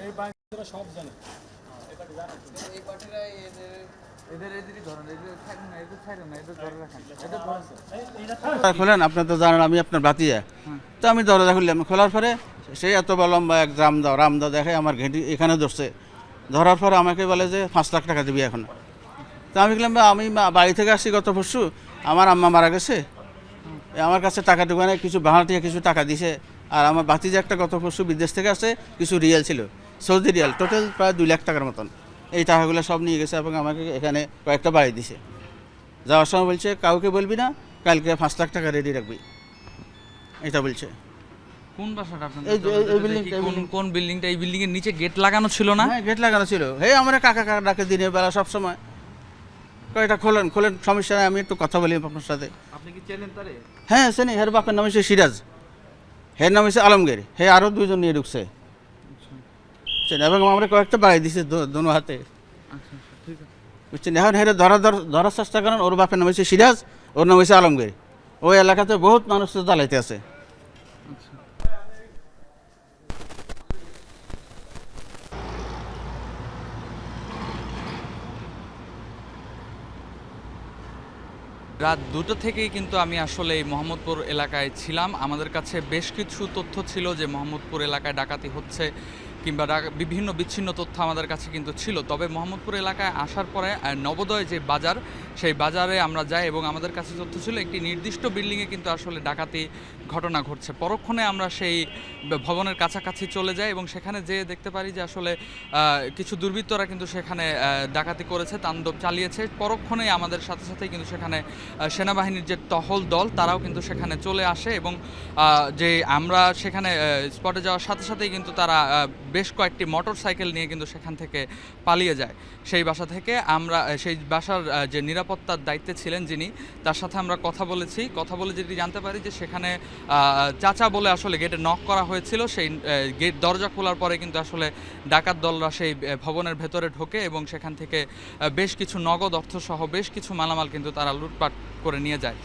এই বাচ্চারা সব জানে। এই পার্টিরা এদেরই ধরেন, এদের ছাড়েন না, এদের ছাড়েন না, এদের ধরে রাখেন, এদের ধরেন। খোলেন, আপনি তো জানেন আমি আপনার বাতিয়া। তো আমি দরজা খুললাম, খোলার পরে সেই এত লম্বা এক রামদা দেখে আমার ঘেঁটি এখানে ধরছে। ধরার পরে আমাকে বলে যে 5 লাখ টাকা দিবি এখন। তো আমি বললাম আমি বাড়ি থেকে আসছি গত পরশু, আমার আম্মা মারা গেছে, আমার কাছে টাকা টুকানে কিছু ভাড়াটিয়া কিছু টাকা দিছে। আর আমার বাতিজা একটা গত পরশু বিদেশ থেকে আসে, কিছু রিয়েল ছিল, সৌদি রিয়াল, টোটাল প্রায় 2 লাখ টাকার মতন। এই টাকাগুলো সব নিয়ে গেছে এবং আমাকে এখানে কয়েকটা বাড়ি দিছে। যাওয়ার সময় বলছে কাউকে বলবি না, কালকে 5 লাখ টাকা রেডি রাখবি, এটা বলছে। কোন বাসাটা আপনাদের? এই বিল্ডিংটা। কোন বিল্ডিংটা? এই বিল্ডিং এর নিচে গেট লাগানো ছিল না? হ্যাঁ, গেট লাগানো ছিল। এই আমার কাকা কাকা ডাকে দিনের বেলা সব সময়, এটা খোলেন খোলেন, সমস্যা নেই, আমি একটু কথা বলি আপনার সাথে। আপনি কি চেনেন তারে? হ্যাঁ চিনি, হের বাপের নাম হচ্ছে সিরাজ, হের নাম হচ্ছে আলমগীর, হে আরও 2জন নিয়ে ঢুকছে এবং আমরা কয়েকটা বাড়াই দিছে দোনো হাতে, আচ্ছা ঠিক আছে। বুঝছেন। এখন হেরে ধরার চেষ্টা করেন। ওর বাপের নাম হচ্ছে সিরাজ, ওর নাম হচ্ছে আলমগীর। ওই এলাকাতে বহুত মানুষ তো জ্বালাইতে আছে। আচ্ছা, রাত 2টা থেকেই কিন্তু আমি আসলে এই মোহাম্মদপুর এলাকায় ছিলাম। আমাদের কাছে বেশ কিছু তথ্য ছিল যে মোহাম্মদপুর এলাকায় ডাকাতি হচ্ছে কিংবা বিভিন্ন বিচ্ছিন্ন তথ্য আমাদের কাছে কিন্তু ছিল। তবে মোহাম্মদপুর এলাকায় আসার পরে নবোদয় যে বাজার, সেই বাজারে আমরা যাই এবং আমাদের কাছে তথ্য ছিল একটি নির্দিষ্ট বিল্ডিংয়ে কিন্তু আসলে ডাকাতি ঘটনা ঘটছে। পরক্ষণে আমরা সেই ভবনের কাছাকাছি চলে যাই এবং সেখানে যেয়ে দেখতে পারি যে আসলে কিছু দুর্বৃত্তরা কিন্তু সেখানে ডাকাতি করেছে, তাণ্ডব চালিয়েছে। পরক্ষণেই আমাদের সাথে সাথেই কিন্তু সেখানে সেনাবাহিনীর যে টহল দল, তারাও কিন্তু সেখানে চলে আসে এবং যে আমরা সেখানে স্পটে যাওয়ার সাথে সাথেই কিন্তু তারা বেশ কয়েকটি মোটর সাইকেল নিয়ে কিন্তু সেখান থেকে পালিয়ে যায়। সেই বাসা থেকে আমরা সেই বাসার যে নিরাপত্তার দায়িত্বে ছিলেন যিনি, তার সাথে আমরা কথা বলে যেটি জানতে পারি যে সেখানে চাচা বলে আসলে গেটে নক করা হয়েছিল। সেই গেট দরজা খোলার পরে কিন্তু আসলে ডাকাত দলরা সেই ভবনের ভেতরে ঢোকে এবং সেখান থেকে বেশ কিছু নগদ অর্থসহ বেশ কিছু মালামাল কিন্তু তারা লুটপাট করে নিয়ে যায়।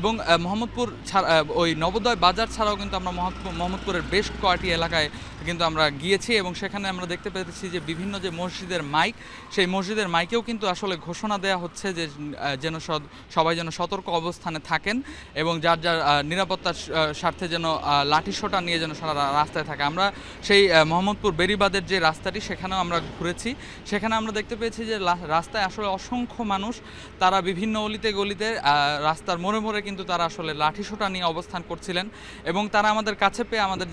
এবং মোহাম্মদপুর ছাড়া ওই নবোদয় বাজার ছাড়াও কিন্তু আমরা মোহাম্মদপুরের বেশ কয়েকটি এলাকায় কিন্তু আমরা গিয়েছি এবং সেখানে আমরা দেখতে পেয়েছি যে বিভিন্ন যে মসজিদের মাইক, সেই মসজিদের মাইকেও কিন্তু আসলে ঘোষণা দেওয়া হচ্ছে যে যেন সবাই যেন সতর্ক অবস্থানে থাকেন এবং যার যার নিরাপত্তার স্বার্থে যেন লাঠিসোঁটা নিয়ে যেন সারা রাস্তায় থাকে। আমরা সেই মোহাম্মদপুর বেরিবাদের যে রাস্তাটি, সেখানেও আমরা ঘুরেছি। সেখানে আমরা দেখতে পেয়েছি যে রাস্তায় আসলে অসংখ্য মানুষ, তারা বিভিন্ন অলিতে গলিতে রাস্তার মোড়ে মোড়ে কিন্তু তারা আসলে লাঠিসোঁটা নিয়ে অবস্থান করছিলেন এবং তারা আমাদের কাছে পেয়ে আমাদের